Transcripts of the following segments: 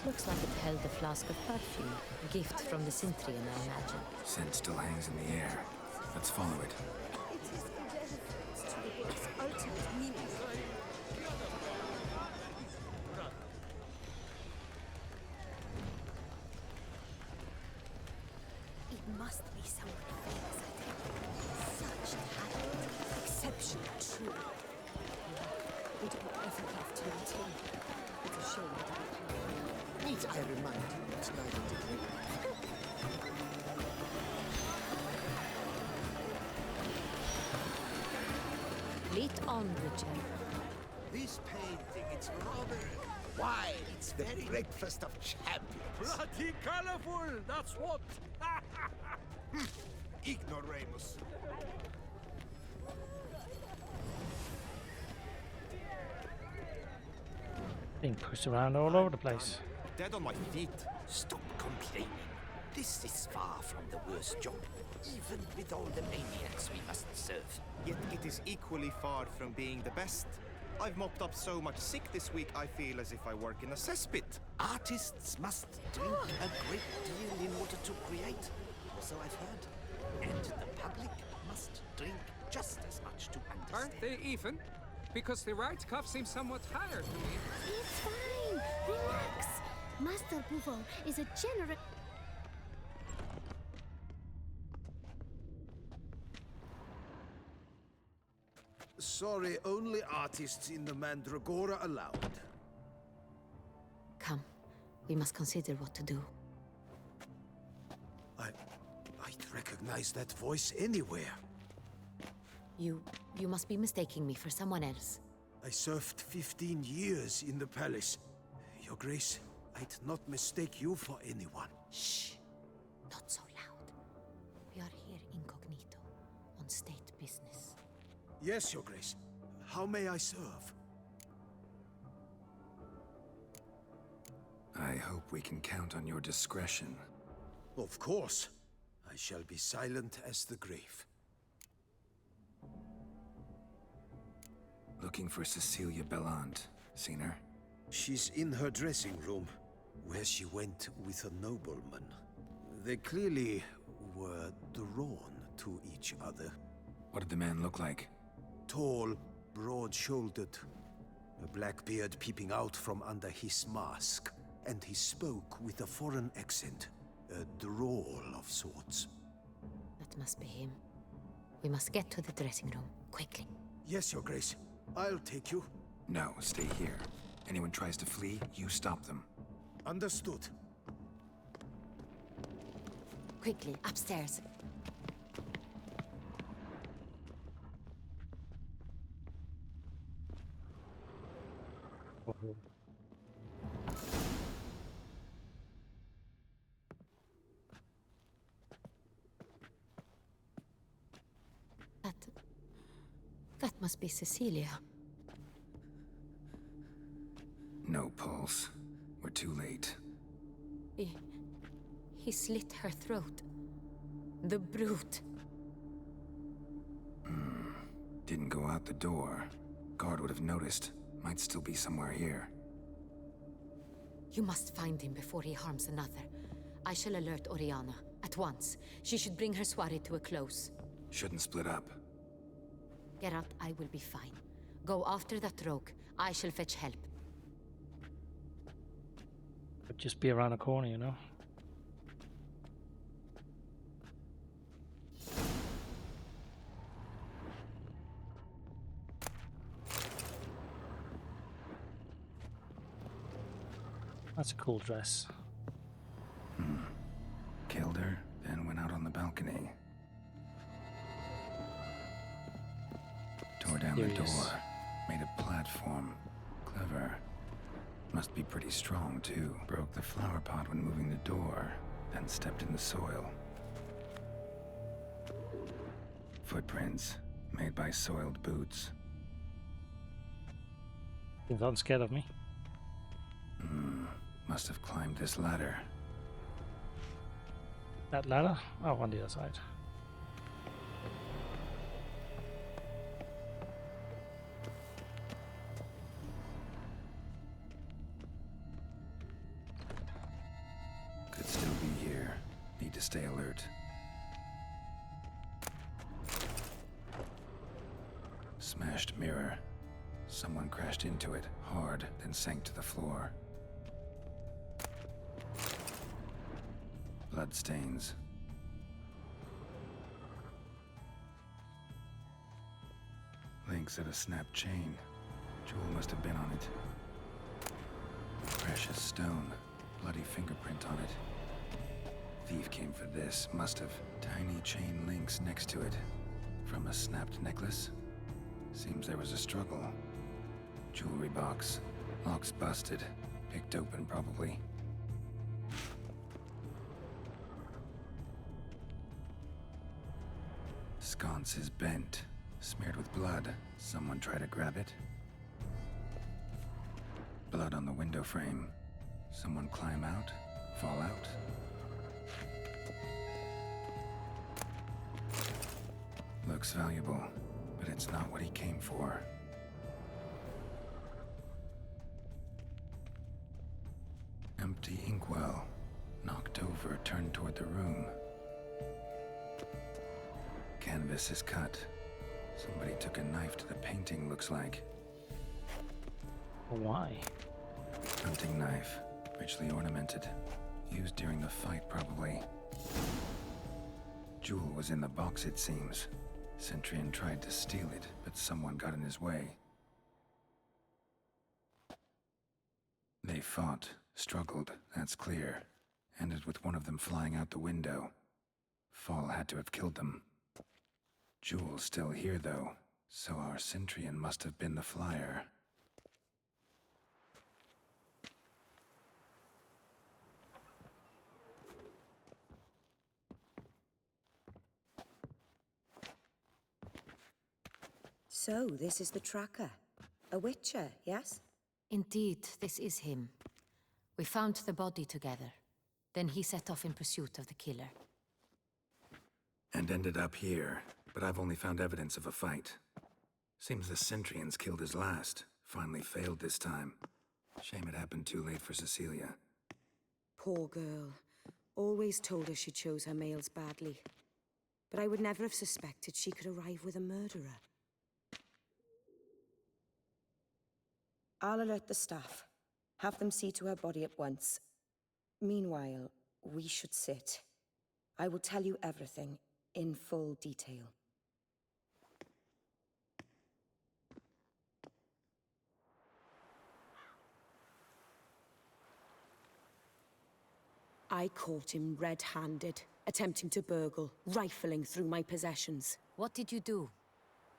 Looks like it held a flask of perfume. A gift from the Cintrian, I imagine. Scent still hangs in the air. Let's follow it. Its ultimate meaning. It must be someone famous, I think. Such talent. Exceptional, true. We don't ever have to maintain. It's a shame that we can't. Need I remind you, it's neither did we. Lead on, Richard. This painting, it's rather... Why, it's the breakfast of champions. Bloody colorful, that's what! Ignoramus. Being pushed around all over the place. Dead on my feet. Stop complaining. This is far from the worst job, even with all the maniacs we must serve. Yet it is equally far from being the best. I've mopped up so much sick this week, I feel as if I work in a cesspit. Artists must drink a great deal in order to create, or so I've heard. And the public must drink just as much to understand. Aren't they even? Because the right cuff seems somewhat higher to me. It's fine. Relax. Master Buffo is a generous... Sorry, only artists in the Mandragora allowed. Come. We must consider what to do. I'd recognize that voice anywhere. You must be mistaking me for someone else. I served 15 years in the palace. Your Grace, I'd not mistake you for anyone. Shh. Not so loud. We are here incognito, on state business. Yes, Your Grace. How may I serve? I hope we can count on your discretion. Of course. I shall be silent as the grave. Looking for Cecilia Bellant. Seen her? She's in her dressing room, where she went with a nobleman. They clearly were drawn to each other. What did the man look like? Tall, broad-shouldered, a black beard peeping out from under his mask, and he spoke with a foreign accent, a drawl of sorts. That must be him. We must get to the dressing room, quickly. Yes, Your Grace. I'll take you. No, stay here. Anyone tries to flee, you stop them. Understood. Quickly, upstairs. That must be Cecilia. No pulse. We're too late. He slit her throat. The brute. Didn't go out the door. Guard would have noticed. Might still be somewhere here. You must find him before he harms another. I shall alert Oriana. At once. She should bring her soirée to a close. Shouldn't split up. Geralt, I will be fine. Go after that rogue. I shall fetch help. Could just be around the corner, you know? That's a cool dress. Killed her, then went out on the balcony. Tore down the door. Made a platform. Clever. Must be pretty strong, too. Broke the flower pot when moving the door, then stepped in the soil. Footprints, made by soiled boots. Seems unscared of me. Must have climbed this ladder. That ladder? Oh, on the other side. still be here. Need to stay alert. Smashed mirror. Someone crashed into it hard, then sank to the floor. Bloodstains. Links at a snapped chain. Jewel must have been on it. Precious stone. Bloody fingerprint on it. Thief came for this. Must have. Tiny chain links next to it. From a snapped necklace? Seems there was a struggle. Jewelry box. Lock's busted. Picked open, probably. Sconce is bent. Smeared with blood. Someone try to grab it? Blood on the window frame. Someone climb out? Fall out? Looks valuable, but it's not what he came for. Empty inkwell. Knocked over, turned toward the room. Canvas is cut. Somebody took a knife to the painting, looks like. Why? Hunting knife. Richly ornamented. Used during the fight, probably. Jewel was in the box, it seems. Centurion tried to steal it, but someone got in his way. They fought, struggled, that's clear. Ended with one of them flying out the window. Fall had to have killed them. Jewel's still here, though, so our Centurion must have been the flyer. So, this is the tracker. A witcher, yes? Indeed, this is him. We found the body together. Then he set off in pursuit of the killer. And ended up here, but I've only found evidence of a fight. Seems the Centurions killed his last. Finally failed this time. Shame it happened too late for Cecilia. Poor girl. Always told her she chose her males badly. But I would never have suspected she could arrive with a murderer. I'll alert the staff. Have them see to her body at once. Meanwhile, we should sit. I will tell you everything, in full detail. I caught him red-handed, attempting to burgle, rifling through my possessions. What did you do?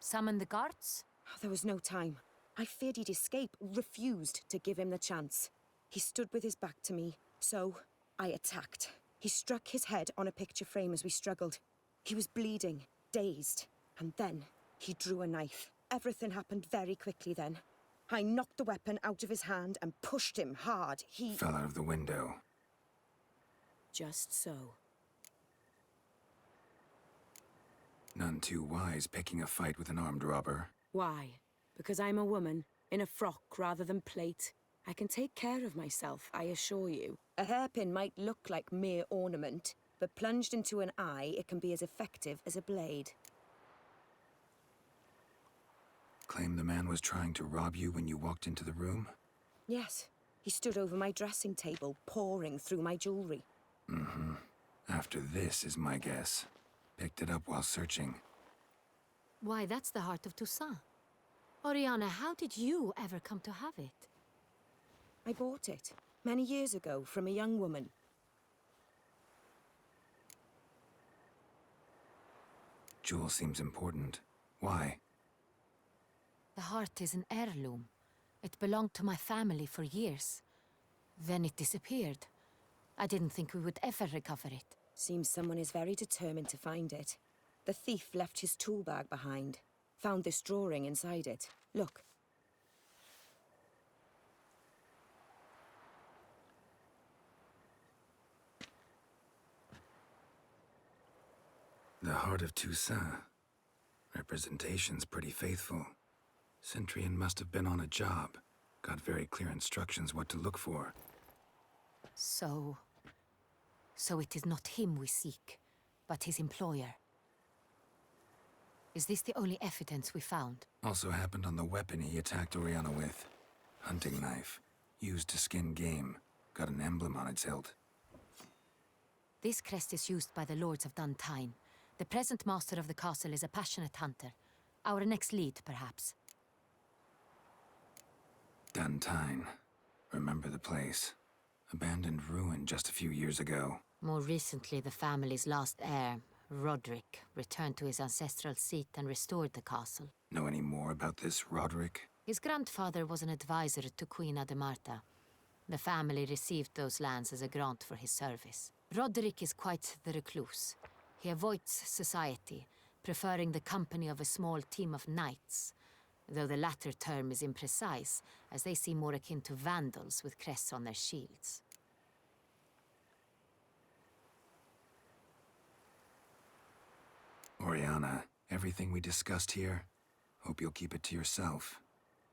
Summon the guards? There was no time. I feared he'd escape, refused to give him the chance. He stood with his back to me, so I attacked. He struck his head on a picture frame as we struggled. He was bleeding, dazed, and then he drew a knife. Everything happened very quickly then. I knocked the weapon out of his hand and pushed him hard. He Fell out of the window. Just so. None too wise picking a fight with an armed robber. Why? Because I'm a woman, in a frock rather than plate. I can take care of myself, I assure you. A hairpin might look like mere ornament, but plunged into an eye, it can be as effective as a blade. Claim the man was trying to rob you when you walked into the room? Yes. He stood over my dressing table, pouring through my jewelry. Mm-hmm. After this is my guess. Picked it up while searching. Why, that's the heart of Toussaint. Oriana, how did you ever come to have it? I bought it, many years ago, from a young woman. Jewel seems important. Why? The heart is an heirloom. It belonged to my family for years. Then it disappeared. I didn't think we would ever recover it. Seems someone is very determined to find it. The thief left his tool bag behind. Found this drawing inside it. Look. The heart of Toussaint. Representation's pretty faithful. Centurion must have been on a job. Got very clear instructions what to look for. So, So it is not him we seek, but his employer. Is this the only evidence we found? Also happened on the weapon he attacked Oriana with. Hunting knife. Used to skin game. Got an emblem on its hilt. This crest is used by the Lords of Duntine. The present master of the castle is a passionate hunter. Our next lead, perhaps. Duntine. Remember the place. Abandoned ruin just a few years ago. More recently, the family's last heir, Roderick, returned to his ancestral seat and restored the castle. Know any more about this Roderick? His grandfather was an advisor to Queen Ademarta. The family received those lands as a grant for his service. Roderick is quite the recluse. He avoids society, preferring the company of a small team of knights, though the latter term is imprecise, as they seem more akin to vandals with crests on their shields. Oriana, everything we discussed here, hope you'll keep it to yourself.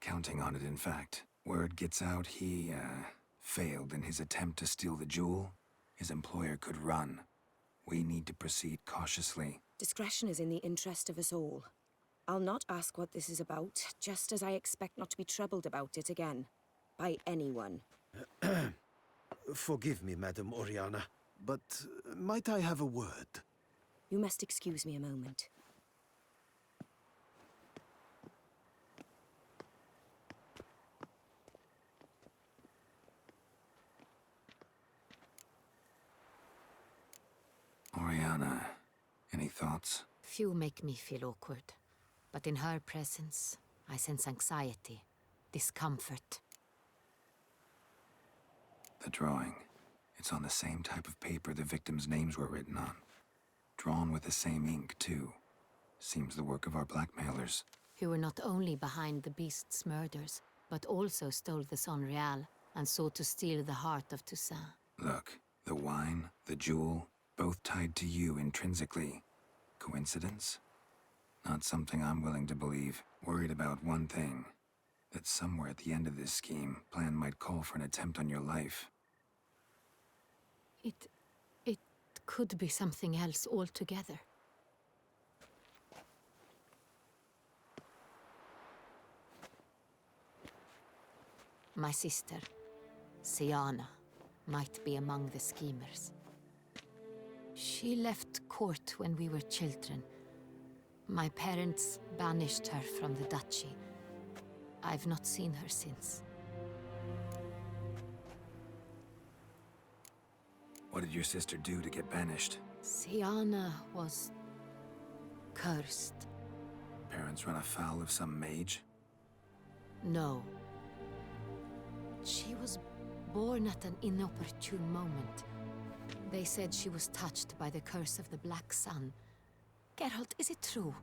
Counting on it, in fact. Word gets out he, failed in his attempt to steal the jewel. His employer could run. We need to proceed cautiously. Discretion is in the interest of us all. I'll not ask what this is about, just as I expect not to be troubled about it again. By anyone. Forgive me, Madam Oriana, but might I have a word? You must excuse me a moment. Oriana, any thoughts? Few make me feel awkward, but in her presence, I sense anxiety, discomfort. The drawing. It's on the same type of paper the victims' names were written on. Drawn with the same ink, too. Seems the work of our blackmailers. Who were not only behind the beast's murders, but also stole the Son Real and sought to steal the heart of Toussaint. Look, the wine, the jewel, both tied to you intrinsically. Coincidence? Not something I'm willing to believe. Worried about one thing. That somewhere at the end of this scheme, plan might call for an attempt on your life. It could be something else altogether. My sister, Siana, might be among the schemers. She left court when we were children. My parents banished her from the duchy. I've not seen her since. What did your sister do to get banished? Siana was cursed. Parents run afoul of some mage? No. She was born at an inopportune moment. They said she was touched by the curse of the Black Sun. Geralt, is it true?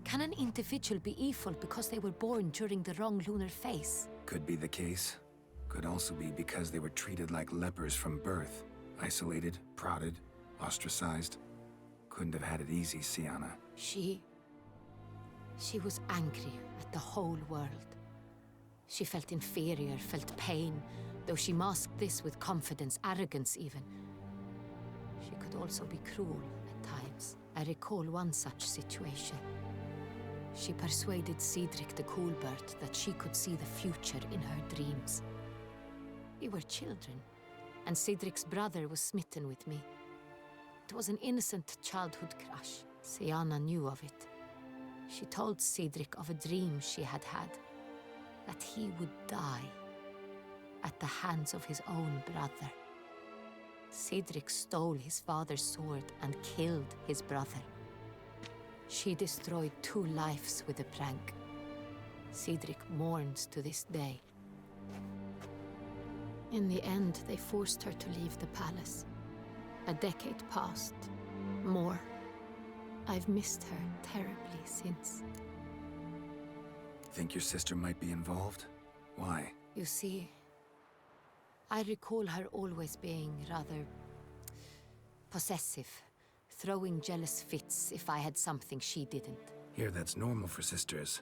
Can an individual be evil because they were born during the wrong lunar phase? Could be the case. Could also be because they were treated like lepers from birth. Isolated, prodded, ostracized. Couldn't have had it easy, Siana. She was angry at the whole world. She felt inferior, felt pain, though she masked this with confidence, arrogance even. She could also be cruel at times. I recall one such situation. She persuaded Cedric the Coolbird that she could see the future in her dreams. We were children, and Cedric's brother was smitten with me. It was an innocent childhood crush. Siana knew of it. She told Cedric of a dream she had had, that he would die at the hands of his own brother. Cedric stole his father's sword and killed his brother. She destroyed 2 lives with a prank. Cedric mourns to this day. In the end, they forced her to leave the palace. A decade passed. More. I've missed her terribly since. Think your sister might be involved? Why? You see, I recall her always being rather possessive, throwing jealous fits if I had something she didn't. Here, that's normal for sisters.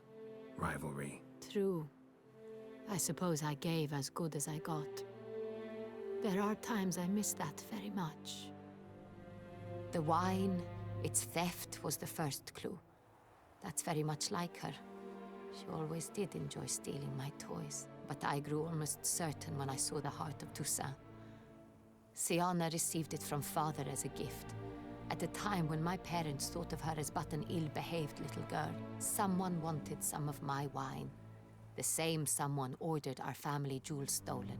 Rivalry. True. I suppose I gave as good as I got. There are times I miss that very much. The wine, its theft, was the first clue. That's very much like her. She always did enjoy stealing my toys, but I grew almost certain when I saw the heart of Toussaint. Siana received it from father as a gift. At a time when my parents thought of her as but an ill-behaved little girl, someone wanted some of my wine. The same someone ordered our family jewels stolen,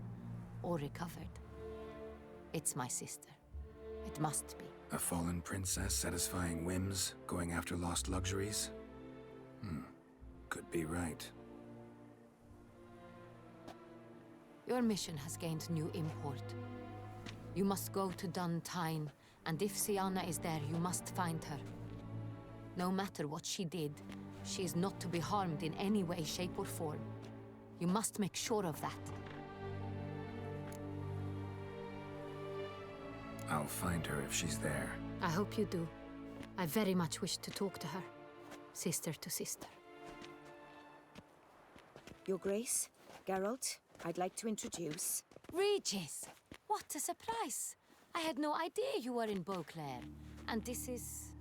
or recovered. It's my sister. It must be. A fallen princess satisfying whims, going after lost luxuries? Could be right. Your mission has gained new import. You must go to Dun Tyne, and if Siana is there, you must find her. No matter what she did, she is not to be harmed in any way, shape, or form. You must make sure of that. I'll find her if she's there. I hope you do. I very much wish to talk to her. Sister to sister. Your Grace, Geralt, I'd like to introduce... Regis! What a surprise! I had no idea you were in Beauclair. And this is...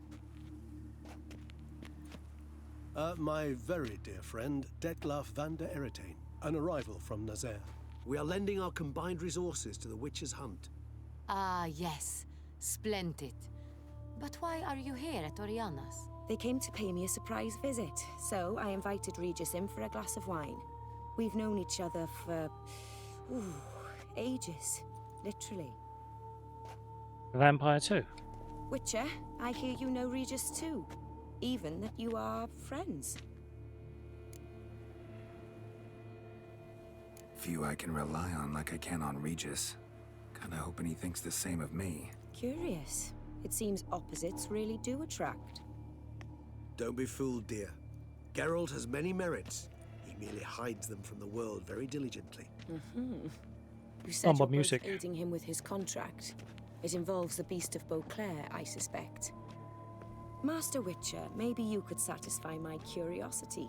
My very dear friend, Detlef van der Eretain, an arrival from Nazaire. We are lending our combined resources to the Witcher's Hunt. Ah, yes. Splendid. But why are you here at Oriana's? They came to pay me a surprise visit, so I invited Regis in for a glass of wine. We've known each other for... ages. Literally. Vampire too. Witcher, I hear you know Regis too. Even that you are friends. Few I can rely on like I can on Regis. Kinda hoping he thinks the same of me. Curious. It seems opposites really do attract. Don't be fooled, dear. Geralt has many merits. He merely hides them from the world very diligently. You said you're music. both aiding him with his contract. It involves the Beast of Beauclair, I suspect. Master Witcher, maybe you could satisfy my curiosity.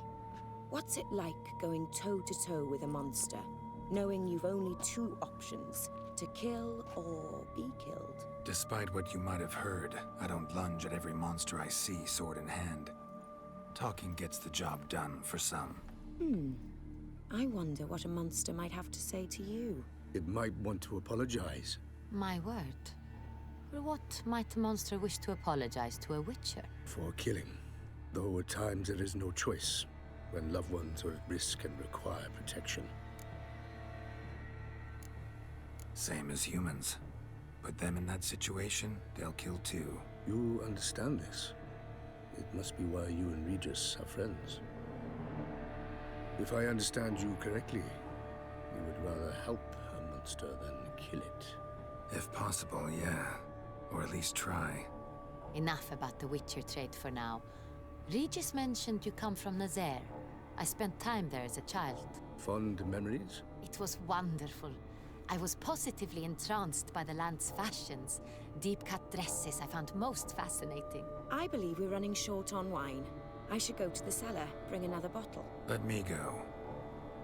What's it like going toe-to-toe with a monster, knowing you've only two options, to kill or be killed? Despite what you might have heard, I don't lunge at every monster I see sword in hand. Talking gets the job done for some. I wonder what a monster might have to say to you. It might want to apologize. My word. For what might a monster wish to apologize to a witcher? For killing. Though at times there is no choice, when loved ones are at risk and require protection. Same as humans. Put them in that situation, they'll kill too. You understand this. It must be why you and Regis are friends. If I understand you correctly, you would rather help a monster than kill it. If possible, yeah. Or at least try. Enough about the Witcher trade for now. Regis mentioned you come from Nazaire. I spent time there as a child. Fond memories? It was wonderful. I was positively entranced by the land's fashions. Deep-cut dresses I found most fascinating. I believe we're running short on wine. I should go to the cellar, bring another bottle. Let me go.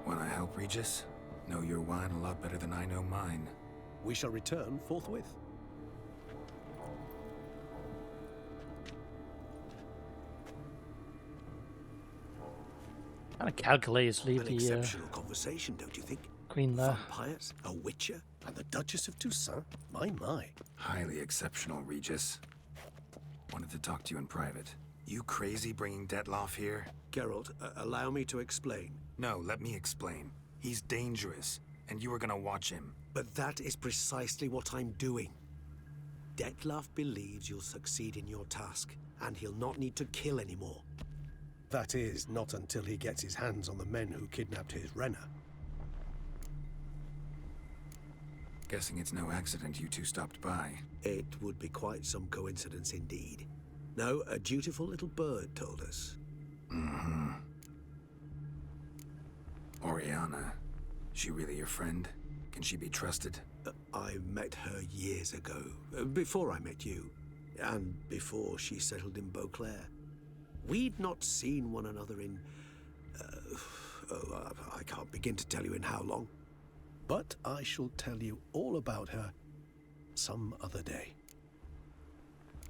Wanna help, Regis? Know your wine a lot better than I know mine. We shall return forthwith. Kind of calculated leave An the exceptional conversation, don't you think? queen there. Vampires, a witcher, And the Duchess of Toussaint? My. Highly exceptional, Regis. Wanted to talk to you in private. You crazy bringing Detlef here? Geralt, allow me to explain. No, let me explain. He's dangerous, and you were gonna watch him. But that is precisely what I'm doing. Detlef believes you'll succeed in your task, and he'll not need to kill anymore. That is, not until he gets his hands on the men who kidnapped his Renner. Guessing it's no accident you two stopped by. It would be quite some coincidence indeed. No, a dutiful little bird told us. Oriana. She really your friend? Can she be trusted? I met her years ago, before I met you, and before she settled in Beauclair. We'd not seen one another in... I can't begin to tell you in how long. But I shall tell you all about her some other day.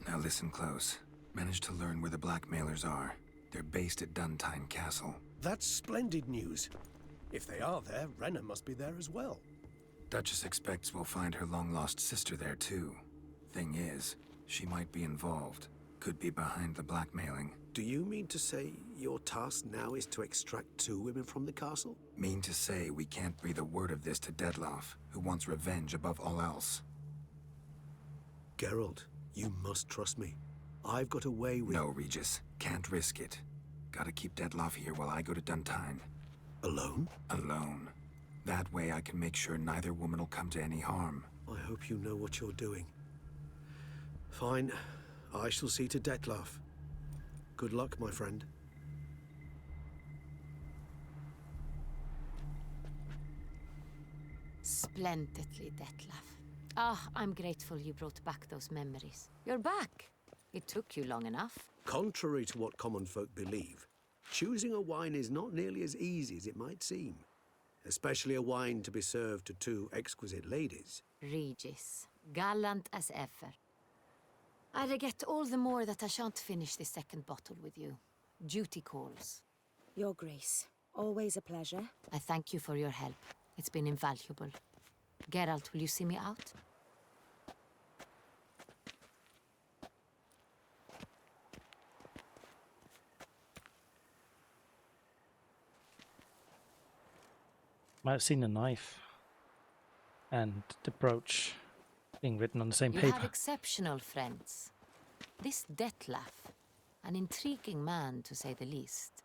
Now listen close. Managed to learn where the blackmailers are. They're based at Duntine Castle. That's splendid news. If they are there, Renna must be there as well. Duchess expects we'll find her long-lost sister there, too. Thing is, she might be involved. Could be behind the blackmailing. Do you mean to say your task now is to extract 2 women from the castle? Mean to say we can't breathe a word of this to Dettlaff, who wants revenge above all else. Geralt, you must trust me. I've got a way with... No, Regis. Can't risk it. Gotta keep Dettlaff here while I go to Duntine. Alone? Alone. That way I can make sure neither woman will come to any harm. I hope you know what you're doing. Fine. I shall see to Dettlaff. Good luck, my friend. Splendidly, Dettlaff. Ah, I'm grateful you brought back those memories. You're back. It took you long enough. Contrary to what common folk believe, choosing a wine is not nearly as easy as it might seem. Especially a wine to be served to 2 exquisite ladies. Regis, gallant as ever. I regret all the more that I shan't finish this 2nd bottle with you. Duty calls. Your Grace, always a pleasure. I thank you for your help. It's been invaluable. Geralt, will you see me out? Might have seen the knife and the brooch being written on the same You paper. have exceptional friends. This Dettlaff, an intriguing man to say the least.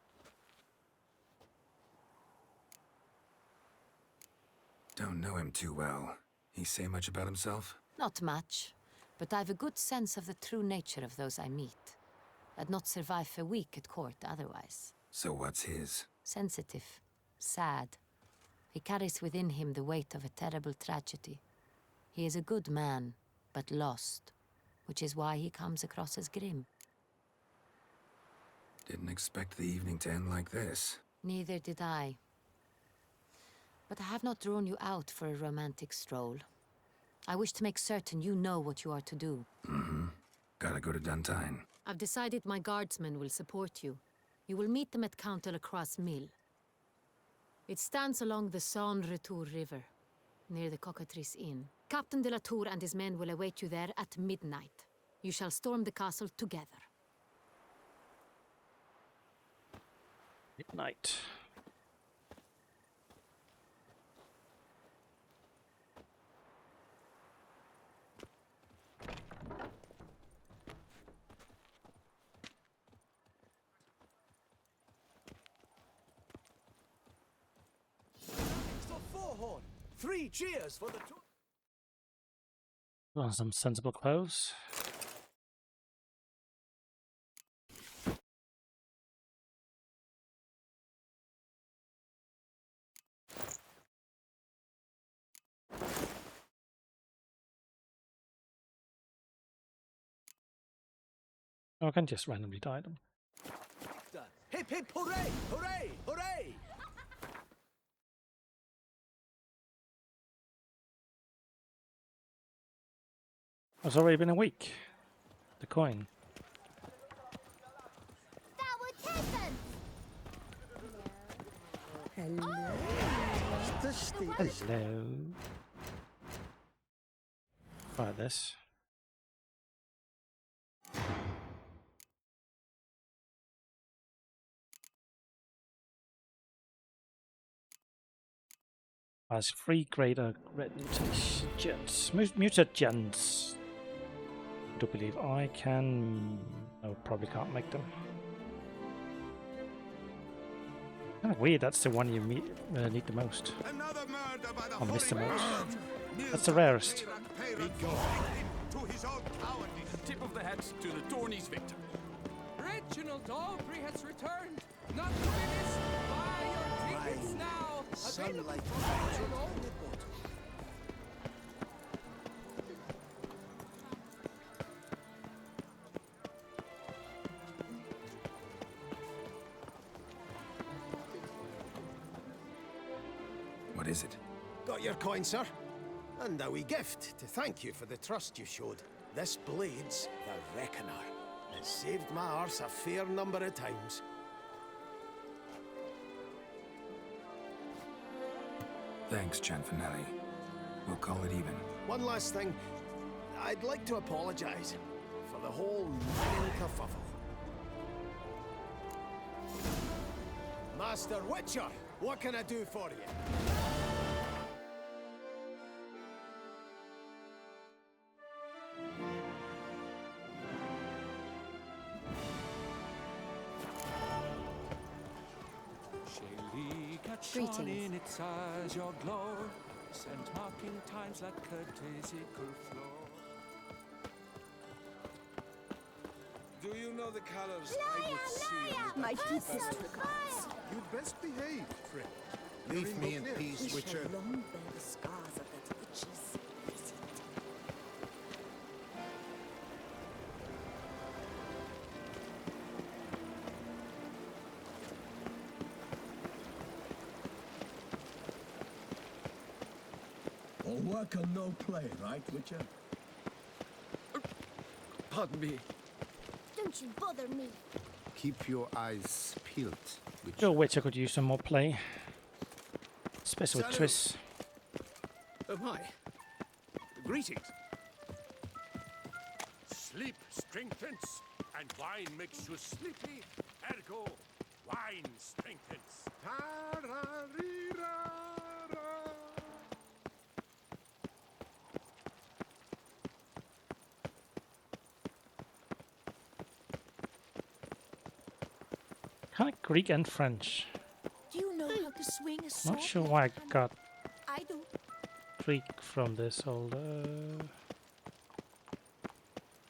Don't know him too well. He say much about himself? Not much, but I've a good sense of the true nature of those I meet. I'd not survive a week at court otherwise. So what's his? Sensitive, sad. He carries within him the weight of a terrible tragedy. He is a good man, but lost, which is why he comes across as grim. Didn't expect the evening to end like this. Neither did I. But I have not drawn you out for a romantic stroll. I wish to make certain you know what you are to do. Mm-hmm. Gotta go to Duntine. I've decided my guardsmen will support you. You will meet them at Count de la Croix's mill. It stands along the Saône-Retour River, near the Cockatrice Inn. Captain de la Tour and his men will await you there at midnight. You shall storm the castle together. Midnight. For 4-horn! 3 cheers for the... Want some sensible clothes? Oh, I can just randomly dye them. Hip hip hooray! Hooray! Hooray! It's already been a week. The coin. Hello. Hello. Try this. Has 3 greater red mutations. Mutagens. I do believe I can. No, probably can't make them. Kind of weird. That's the one you need the most. Or miss the most. That's the rarest. Tip of the hat to the tourney's victor. Reginald Aubrey has returned, not to be missed. Buy your tickets now. Sunlight. What is it? Got your coin, sir. And a wee gift to thank you for the trust you showed. This blade's the reckoner. It saved my arse a fair number of times. Thanks, Gianfinelli. We'll call it even. One last thing. I'd like to apologize for the whole kerfuffle. Master Witcher, what can I do for you? Greetings. In its eyes, your glow, scent marking times like curtaisical flow. Do you know the colors I would see? My deepest regards. You'd best behave, friend. Leave me in peace, Witcher. We shall long bear the scars of that witch's visit. All work and no play, right, Witcher? Pardon me. Don't you bother me. Keep your eyes peeled, Witcher. Your Witcher could use some more play. Especially with Triss. Oh my. Greetings. Sleep strengthens, and wine makes you sleepy. Ergo, wine strengthens. Kind of Greek and French. Do you know how to swing a sword? Not sure why I got I do. Greek from this old.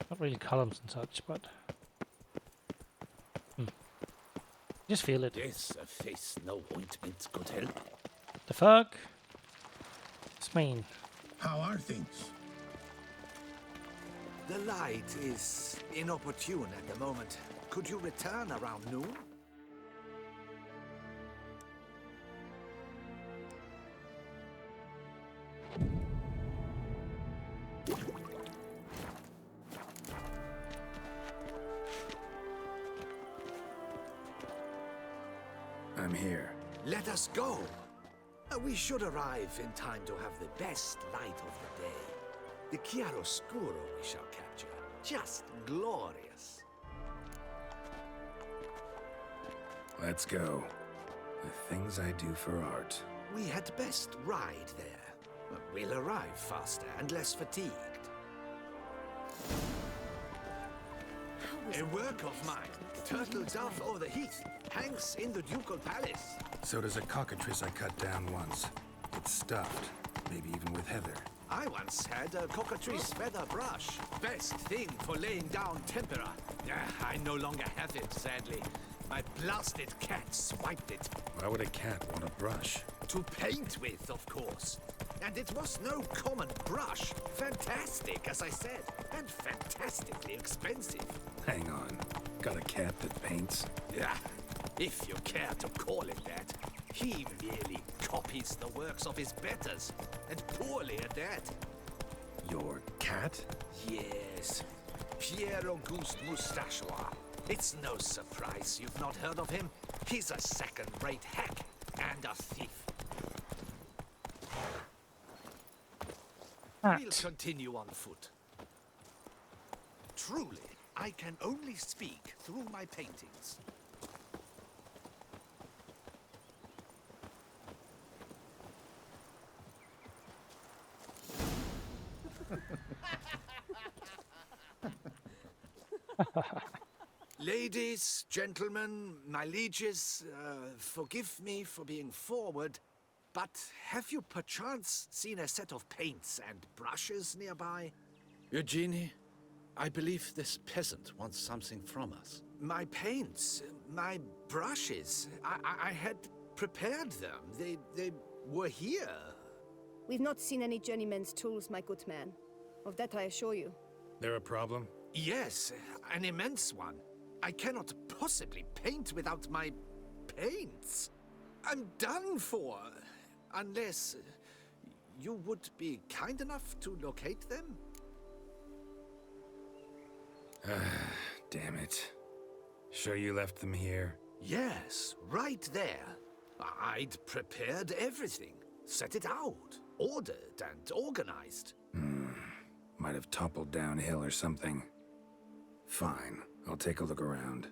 Not really columns and such, but. Just feel it. Yes, a face no ointment could help. The fuck? It's mean. How are things? The light is inopportune at the moment. Could you return around noon? I'm here. Let us go. We should arrive in time to have the best light of the day. The chiaroscuro we shall capture. Just glorious. Let's go. The things I do for art. We had best ride there. We'll arrive faster and less fatigued. A work of mine. Turtle dove over the heath. Hangs in the ducal palace. So does a cockatrice I cut down once. It's stuffed, maybe even with heather. I once had a cockatrice feather brush. Best thing for laying down tempera. I no longer have it, sadly. My blasted cat swiped it. Why would a cat want a brush? To paint with, of course. And it was no common brush. Fantastic, as I said. And fantastically expensive. Hang on. Got a cat that paints? Yeah, if you care to call it that. He merely copies the works of his betters. And poorly at that. Your cat? Yes. Pierre-Auguste Moustachois. It's no surprise you've not heard of him. He's a second-rate hack and a thief. We'll continue on foot. Truly, I can only speak through my paintings. Ladies, gentlemen, my lieges, forgive me for being forward, but have you perchance seen a set of paints and brushes nearby? Eugenie, I believe this peasant wants something from us. My paints, my brushes, I had prepared them. They were here. We've not seen any journeyman's tools, my good man. Of that I assure you. There a problem? Yes, an immense one. I cannot possibly paint without my paints. I'm done for. Unless you would be kind enough to locate them? Damn it. Sure you left them here? Yes, right there. I'd prepared everything. Set it out. Ordered and organized. Might have toppled downhill or something. Fine, I'll take a look around.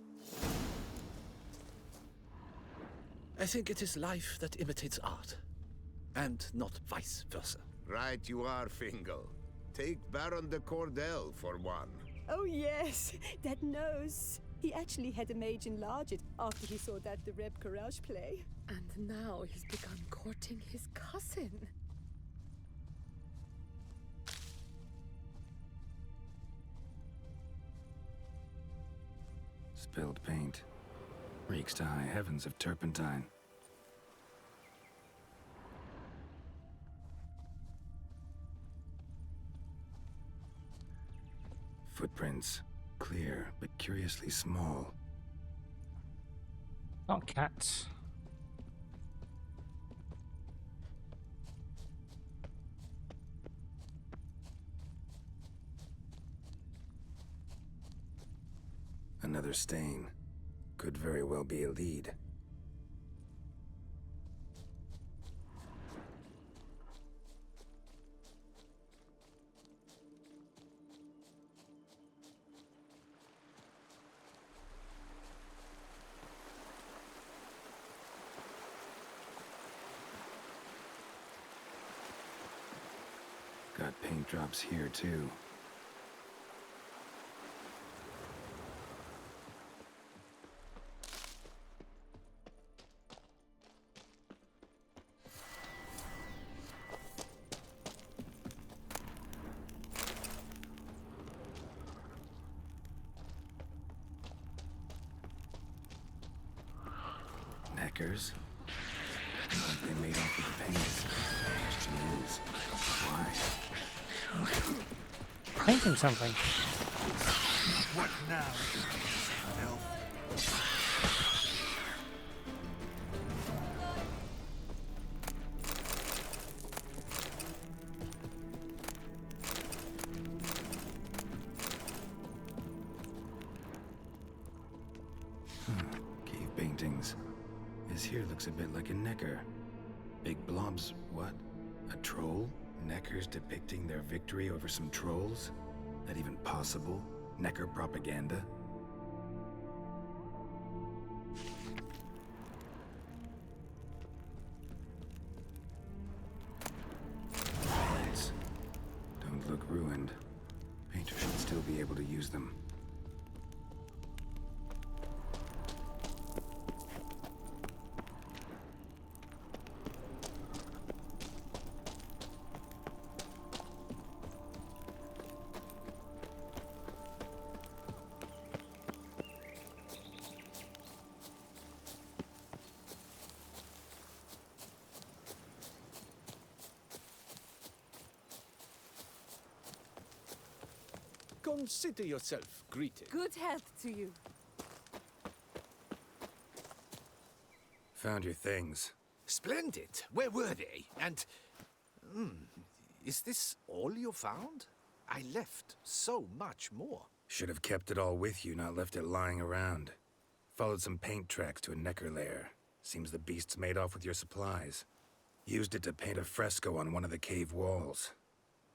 I think it is life that imitates art, and not vice versa. Right you are, Fingal. Take Baron de Cordel for one. Oh yes, that nose. He actually had a mage enlarge it after he saw that the Reb Courage play. And now he's begun courting his cousin. Spilled paint. Reeks to high heavens of turpentine. Footprints. Clear, but curiously small. Not cats. Another stain. Could very well be a lead. Got paint drops here too. Neckers? Like they made off with the paints. Question is, why? Painting something. What now? Cave paintings. This here looks a bit like a necker. Big blobs, what? A troll? Neckers depicting their victory over some trolls? That even possible? Necker propaganda? Lights. Don't look ruined. Painter should still be able to use them. Consider yourself greeted. Good health to you. Found your things. Splendid. Where were they? And... is this all you found? I left so much more. Should have kept it all with you, not left it lying around. Followed some paint tracks to a necker lair. Seems the beast's made off with your supplies. Used it to paint a fresco on one of the cave walls.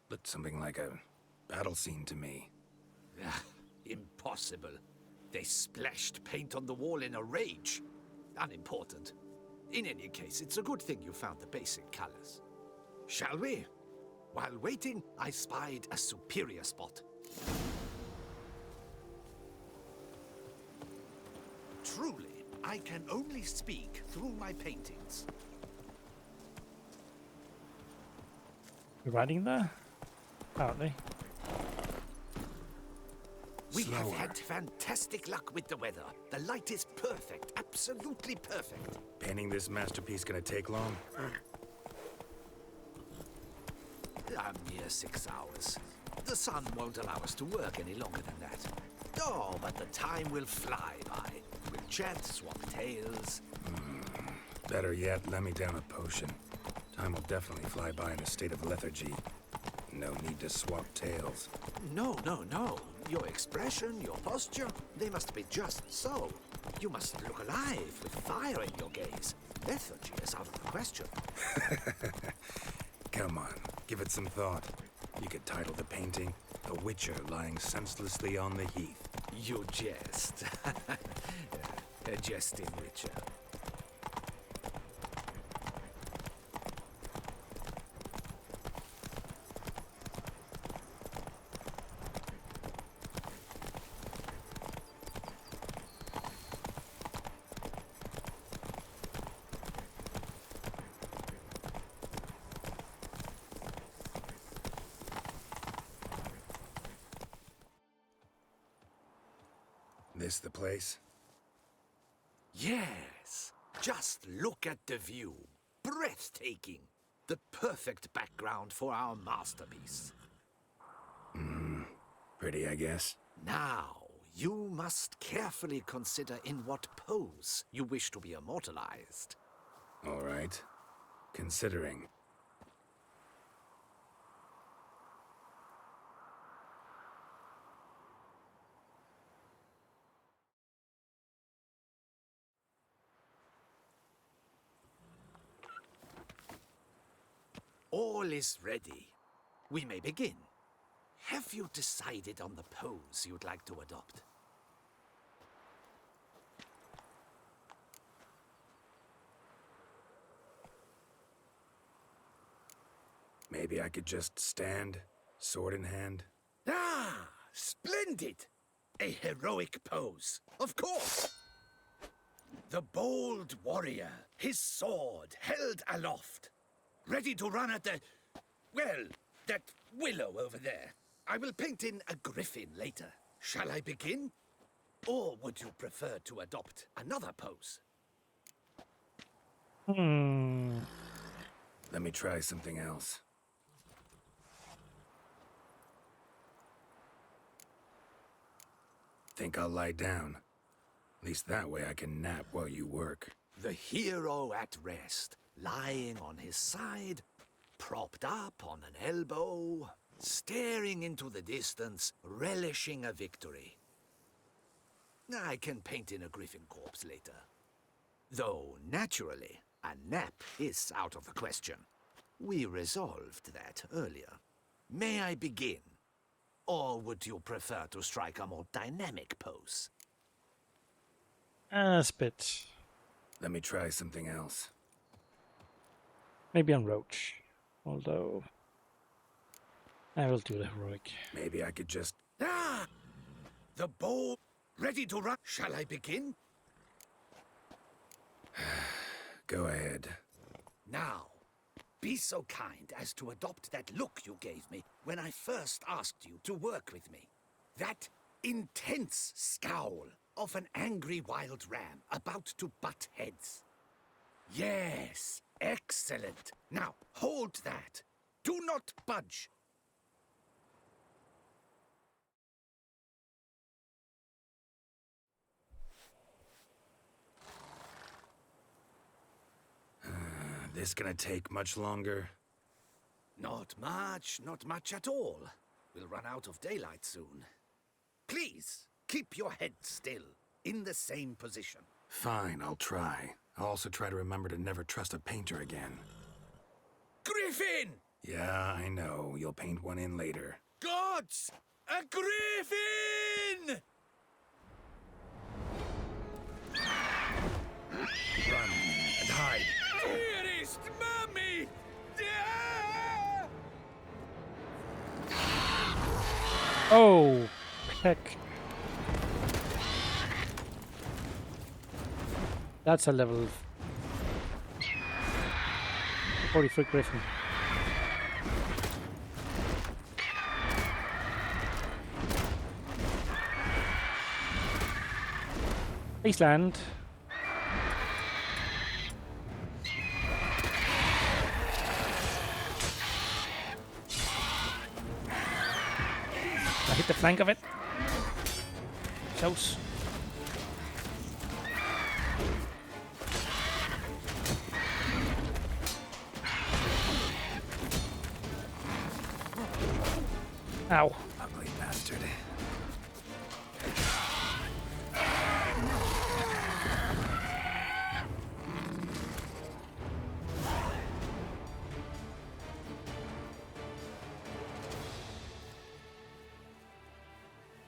Looked something like a battle scene to me. Impossible. They splashed paint on the wall in a rage. Unimportant. In any case, it's a good thing you found the basic colors. Shall we? While waiting, I spied a superior spot. Truly, I can only speak through my paintings. You riding there? Apparently. We have had fantastic luck with the weather. The light is perfect, absolutely perfect. Painting this masterpiece gonna take long? A mere 6 hours. The sun won't allow us to work any longer than that. Oh, but the time will fly by. We'll chat, swap tales. Better yet, let me down a potion. Time will definitely fly by in a state of lethargy. No need to swap tails. No, no, no. Your expression, your posture, they must be just so. You must look alive with fire in your gaze. Lethargy is out of the question. Come on, give it some thought. You could title the painting, A Witcher Lying Senselessly on the Heath. You jest. A jesting witcher. This the place? Yes. Just look at the view. Breathtaking. The perfect background for our masterpiece. Pretty, I guess. Now, you must carefully consider in what pose you wish to be immortalized. All right. Considering. All is ready. We may begin. Have you decided on the pose you'd like to adopt? Maybe I could just stand, sword in hand. Ah, splendid! A heroic pose, of course! The bold warrior, his sword held aloft, ready to run at that willow over there. I will paint in a griffin later. Shall I begin? Or would you prefer to adopt another pose? Let me try something else. Think I'll lie down. At least that way I can nap while you work. The hero at rest, lying on his side, propped up on an elbow, staring into the distance, relishing a victory. I can paint in a griffin corpse later. Though, naturally, a nap is out of the question. We resolved that earlier. May I begin? Or would you prefer to strike a more dynamic pose? Spit. Let me try something else. Maybe on Roach. Although I will do the heroic. Maybe I could just... Ah! The bow ready to run. Shall I begin? Go ahead. Now, be so kind as to adopt that look you gave me when I first asked you to work with me. That intense scowl of an angry wild ram about to butt heads. Yes, excellent. Now, hold that. Do not budge. This gonna take much longer? Not much at all. We'll run out of daylight soon. Please, keep your head still, in the same position. Fine, I'll try. I'll also try to remember to never trust a painter again. Griffin! Yeah, I know. You'll paint one in later. Gods! A griffin! Run and hide. Dearest Mummy! Oh, heck. That's a level 43 Griffin. Wasteland. I hit the flank of it. Close. Ow. Ugly bastard.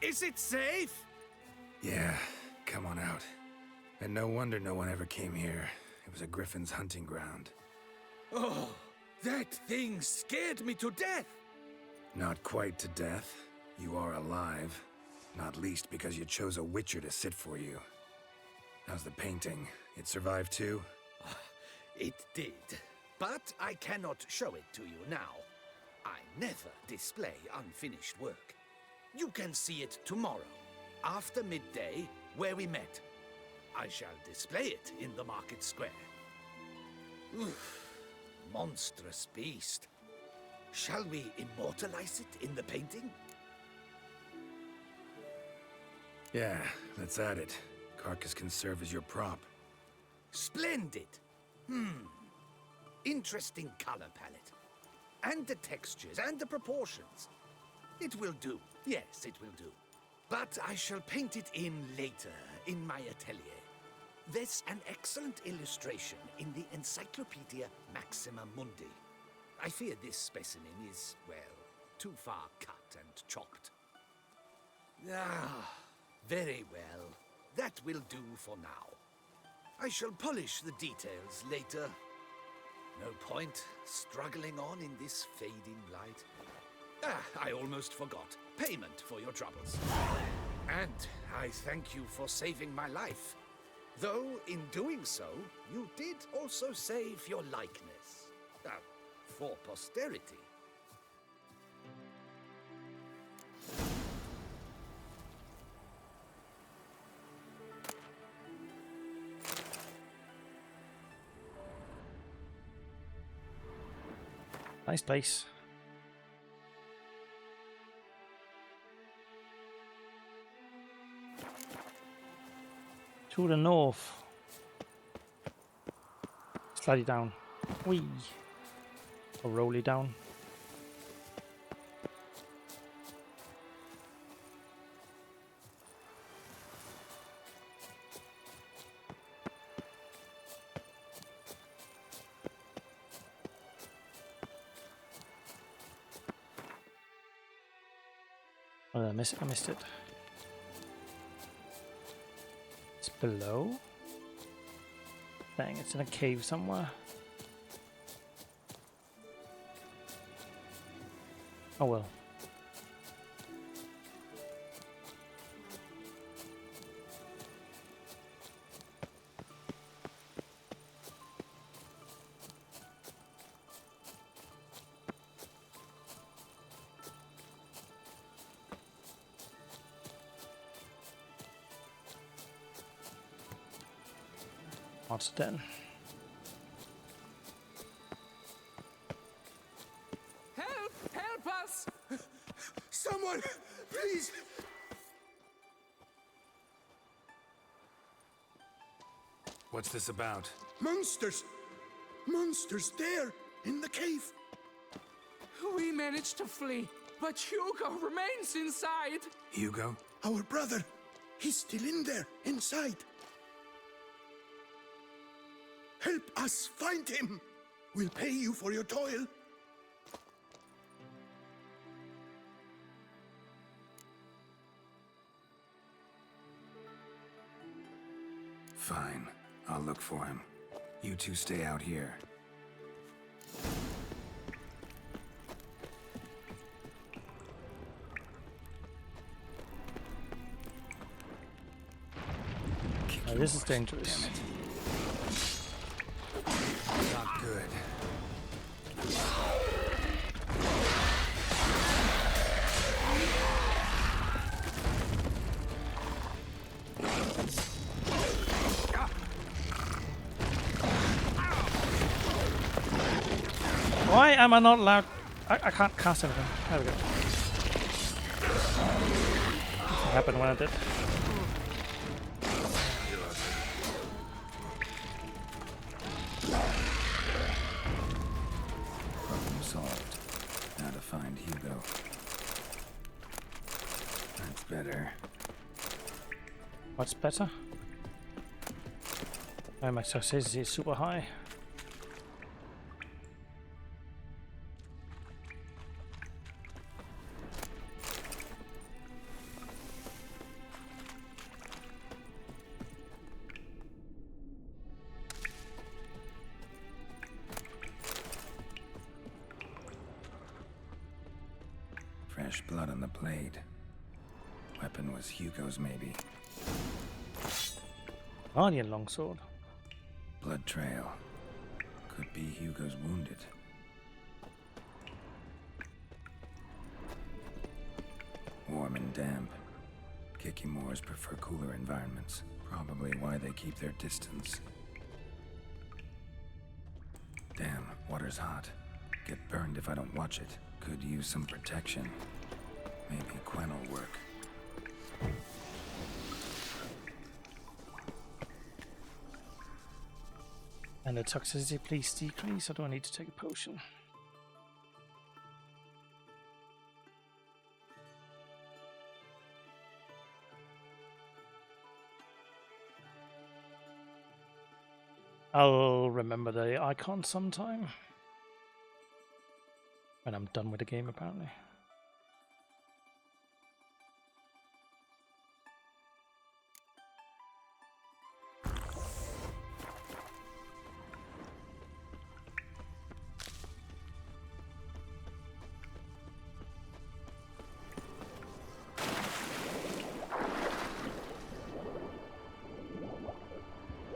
Is it safe? Yeah, come on out. And no wonder no one ever came here. It was a griffin's hunting ground. Oh, that thing scared me to death. Not quite to death. You are alive. Not least because you chose a witcher to sit for you. How's the painting? It survived too? It did. But I cannot show it to you now. I never display unfinished work. You can see it tomorrow, after midday, where we met. I shall display it in the market square. Oof, monstrous beast. Shall we immortalize it in the painting? Yeah, let's add it. Carcass can serve as your prop. Splendid! Interesting color palette. And the textures and the proportions. It will do. Yes, it will do. But I shall paint it in later, in my atelier. There's an excellent illustration in the Encyclopedia Maxima Mundi. I fear this specimen is, well, too far cut and chopped. Ah, very well. That will do for now. I shall polish the details later. No point struggling on in this fading light. I almost forgot. Payment for your troubles. And I thank you for saving my life. Though, in doing so, you did also save your likeness. For posterity. Nice place. To the north. Slide it down. Whee. Or roll it down. Oh, I missed it. It's below. Dang, it's in a cave somewhere. Oh well. What's it then? Help us! Someone, please! What's this about? Monsters! Monsters there, in the cave! We managed to flee, but Hugo remains inside! Hugo? Our brother! He's still in there, inside! Help us find him! We'll pay you for your toil. Fine. I'll look for him. You two stay out here. Oh, this is dangerous. Damn it. Not good. Why am I not allowed? I can't cast anything. There we go. What happened when I did? Problem solved. Now to find Hugo. That's better. What's better? Oh, my toxicity is super high. Fresh blood on the blade. Weapon was Hugo's, maybe. Guardian longsword. Blood trail. Could be Hugo's wounded. Warm and damp. Kikimores prefer cooler environments. Probably why they keep their distance. Damn, water's hot. Get burned if I don't watch it. Could use some protection. Maybe Quen will work. And the toxicity please decrease, or do I need to take a potion? I'll remember the icon sometime. When I'm done with the game, apparently.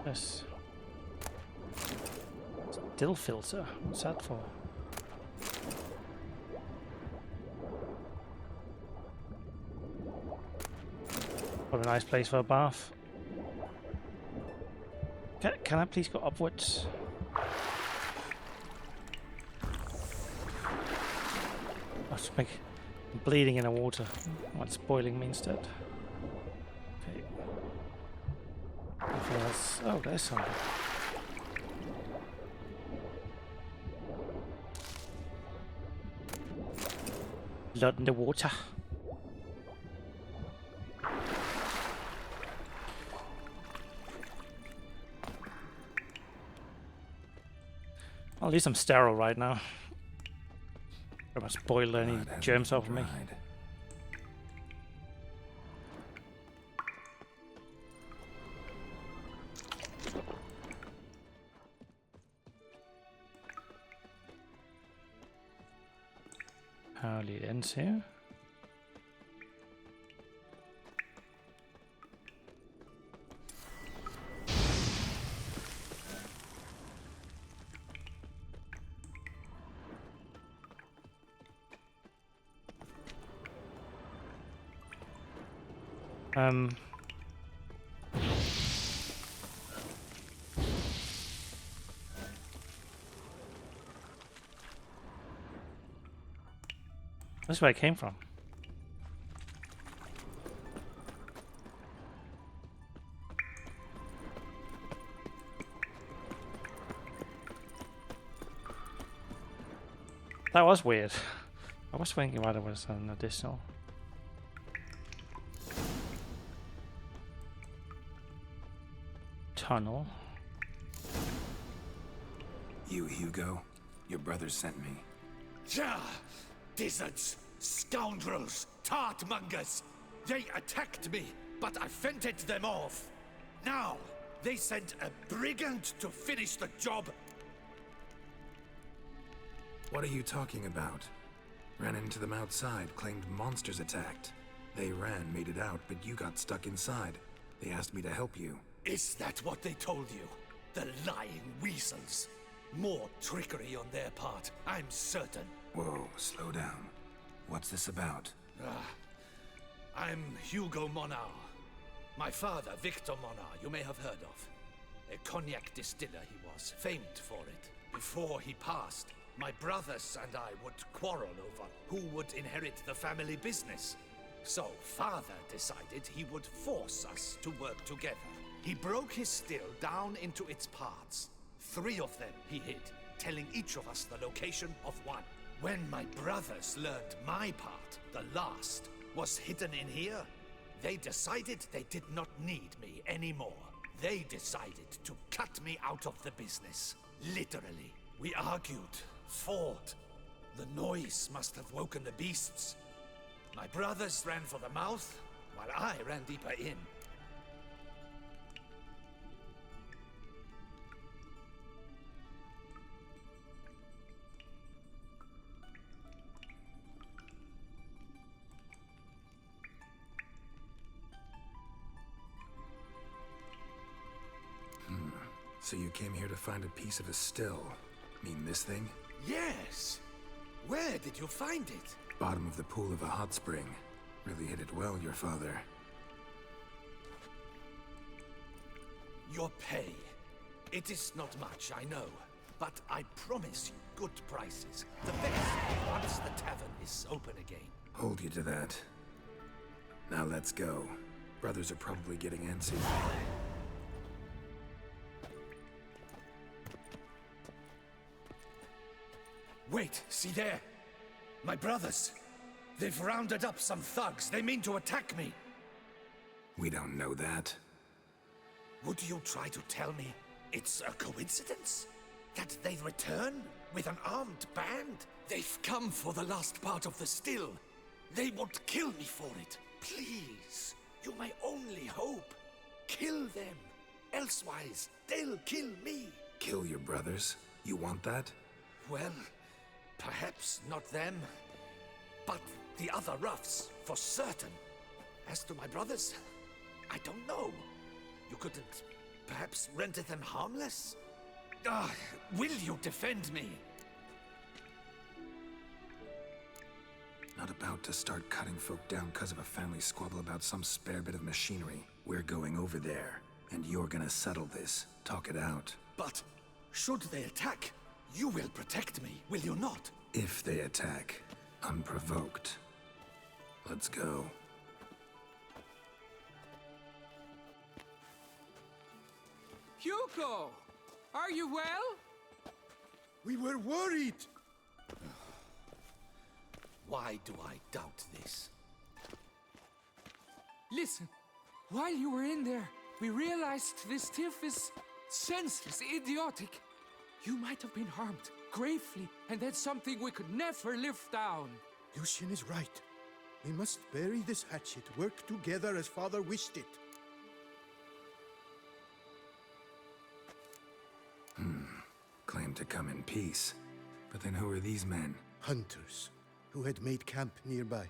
Yes. Dill filter. What's that for? What a nice place for a bath. Can I please go upwards? I'll make bleeding in the water. What's boiling me instead? Okay. Nothing else. Oh, there's something. Blood in the water. At least I'm sterile right now. I must boil any germs off of me. Apparently it ends here. That's where I came from. That was weird. I was thinking why there was an additional. Tunnel. You, Hugo? Your brother sent me. Ja! Dizzards, scoundrels, tartmongers! They attacked me, but I fended them off. Now, they sent a brigand to finish the job. What are you talking about? Ran into them outside, claimed monsters attacked. They ran, made it out, but you got stuck inside. They asked me to help you. Is that what they told you? The lying weasels. More trickery on their part, I'm certain. Whoa, slow down. What's this about? I'm Hugo Monar. My father, Victor Monar, you may have heard of. A cognac distiller he was, famed for it. Before he passed, my brothers and I would quarrel over who would inherit the family business. So father decided he would force us to work together. He broke his still down into its parts. 3 of them he hid, telling each of us the location of one. When my brothers learned my part, the last, was hidden in here, They decided they did not need me anymore. They decided to cut me out of the business. Literally. We argued, fought. The noise must have woken the beasts. My brothers ran for the mouth, while I ran deeper in. So you came here to find a piece of a still. Mean this thing? Yes! Where did you find it? Bottom of the pool of a hot spring. Really hit it well, your father. Your pay. It is not much, I know. But I promise you good prices. The best, once the tavern is open again. Hold you to that. Now let's go. Brothers are probably getting antsy. Wait, see there? My brothers. They've rounded up some thugs. They mean to attack me. We don't know that. Would you try to tell me it's a coincidence? That they return with an armed band? They've come for the last part of the still. They won't kill me for it. Please, you're my only hope. Kill them. Elsewise, they'll kill me. Kill your brothers? You want that? Well, perhaps not them, but the other roughs, for certain. As to my brothers, I don't know. You couldn't perhaps render them harmless? Will you defend me? Not about to start cutting folk down because of a family squabble about some spare bit of machinery. We're going over there, and you're gonna settle this. Talk it out. But should they attack, you will protect me, will you not? If they attack, unprovoked. Let's go. Hugo! Are you well? We were worried! Why do I doubt this? Listen, while you were in there, we realized this tiff is senseless, idiotic. You might have been harmed, gravely, and that's something we could never live down. Lucian is right. We must bury this hatchet, work together as Father wished it. Claim to come in peace. But then who are these men? Hunters, who had made camp nearby.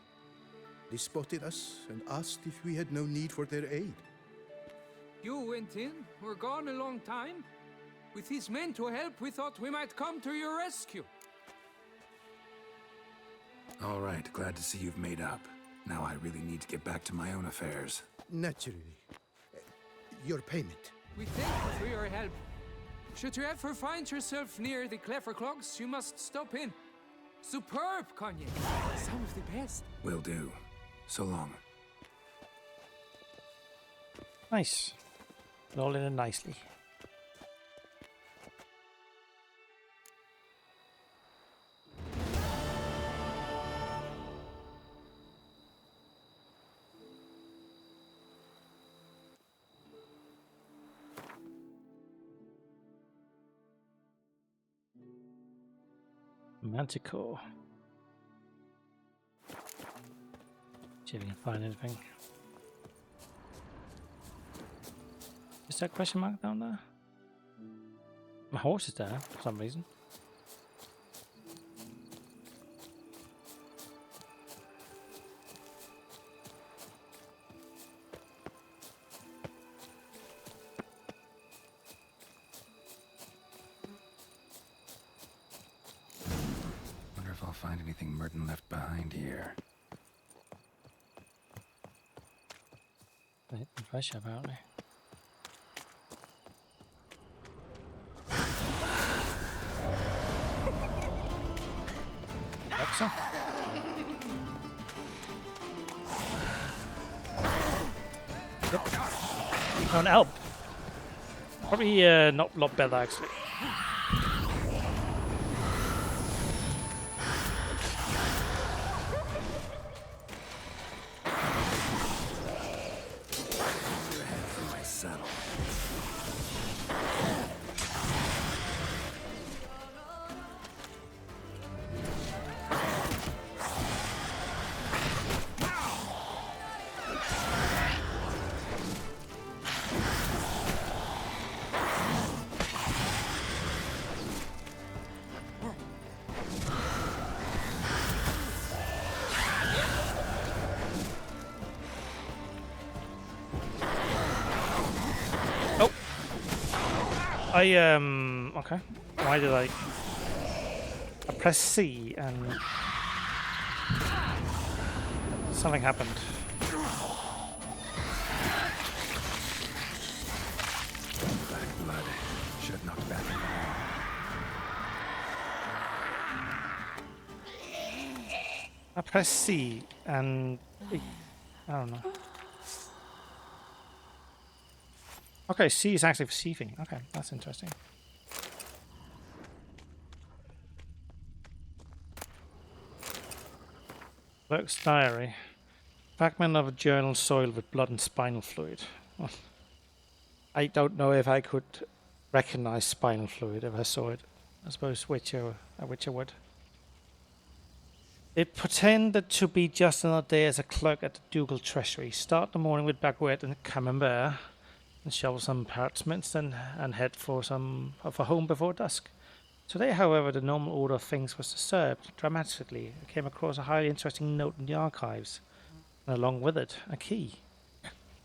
They spotted us and asked if we had no need for their aid. You went in, were gone a long time. With these men to help, we thought we might come to your rescue. All right, glad to see you've made up. Now I really need to get back to my own affairs. Naturally. Your payment. We thank you for your help. Should you ever find yourself near the Clever Clogs, you must stop in. Superb cognac. Some of the best. Will do. So long. Nice. All in nicely. Manticore. See if we can find anything. Is that question mark down there? My horse is there for some reason. Wonder if I'll find anything Merton left behind here. They hit the fresh apparently. Alexa. Yep. On help. Probably not a lot better actually. Okay. Why did I press C and something happened? Black blood. Should knock back in the wall. I press C and I don't know. Okay, C is actually for sieving. Okay, that's interesting. Clerk's diary. Fragment of a journal soiled with blood and spinal fluid. I don't know if I could recognize spinal fluid if I saw it. I suppose Witcher would. It pretended to be just another day as a clerk at the ducal treasury. Start the morning with baguette and camembert, and shovel some parchments and head for home before dusk. Today, however, the normal order of things was disturbed dramatically. I came across a highly interesting note in the archives, and along with it, a key.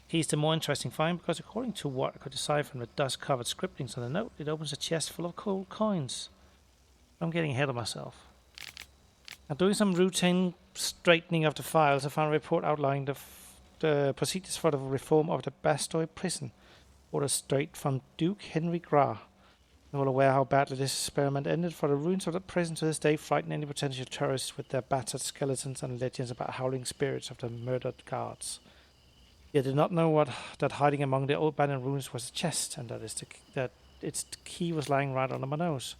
Key is the more interesting find because according to what I could decipher from the dust-covered scribblings on the note, it opens a chest full of cold coins. I'm getting ahead of myself. Now, doing some routine straightening of the files, I found a report outlining the procedures for the reform of the Bastille prison, ordered straight from Duke Henry Grah. You're all aware how badly this experiment ended, for the ruins of the prison to this day frighten any potential tourists with their battered skeletons and legends about howling spirits of the murdered guards. Yet did not know that hiding among the old abandoned ruins was a chest, and that its key was lying right under my nose.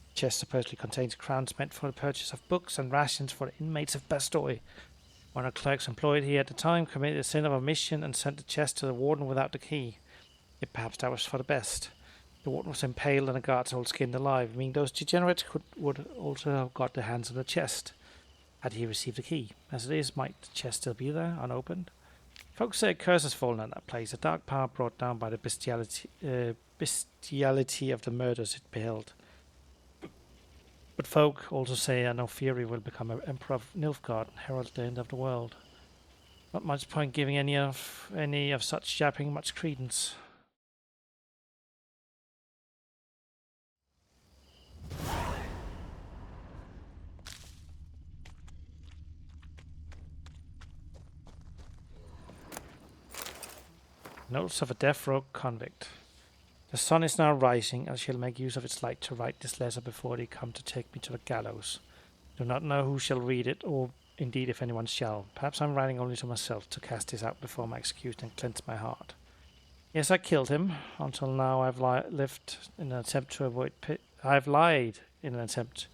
The chest supposedly contains crowns meant for the purchase of books and rations for the inmates of Bastille. One of the clerks employed here at the time committed a sin of omission and sent the chest to the warden without the key. Yet perhaps that was for the best. The warden was impaled and the guards all skinned alive, meaning those degenerates would also have got their hands on the chest had he received the key. As it is, might the chest still be there, unopened? Folks say a curse has fallen at that place, a dark power brought down by the bestiality of the murders it beheld. But folk also say I know Fury will become an emperor of Nilfgaard and herald the end of the world. Not much point giving any of such yapping much credence. Notes of a death row convict. The sun is now rising, and I shall make use of its light to write this letter before they come to take me to the gallows. Do not know who shall read it, or indeed if anyone shall. Perhaps I'm writing only to myself to cast this out before my execution and cleanse my heart. Yes, I killed him. Until now, I've lived in an attempt to avoid. I've lied in an attempt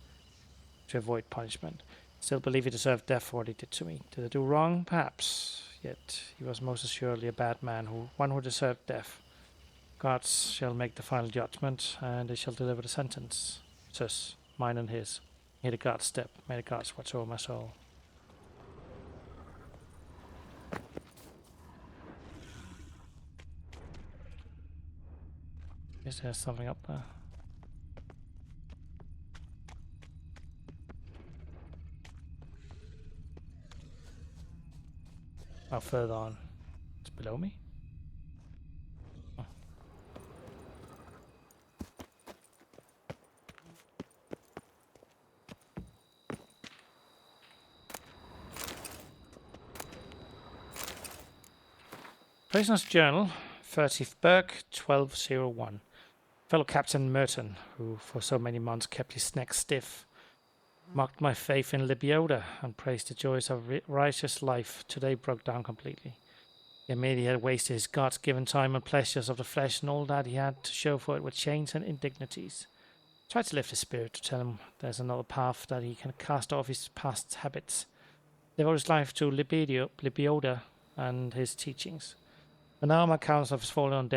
to avoid punishment. Still believe he deserved death for what he did to me. Did I do wrong? Perhaps. Yet he was most assuredly a bad man, one who deserved death. Gods shall make the final judgment, and they shall deliver the sentence. It's us, mine and his. May the gods step. May the gods watch over my soul. Is there something up there? Oh, further on. It's below me? Oh. Prisoner's Journal, 30th Burke, 1201. Fellow Captain Merton, who for so many months kept his neck stiff, mocked my faith in Libioda and praised the joys of righteous life, today broke down completely. He admitted he had wasted his God-given time and pleasures of the flesh, and all that he had to show for it were chains and indignities. Tried to lift his spirit, to tell him there's another path, that he can cast off his past habits, devote his life to Libioda and his teachings. But now my counsel has fallen on deaf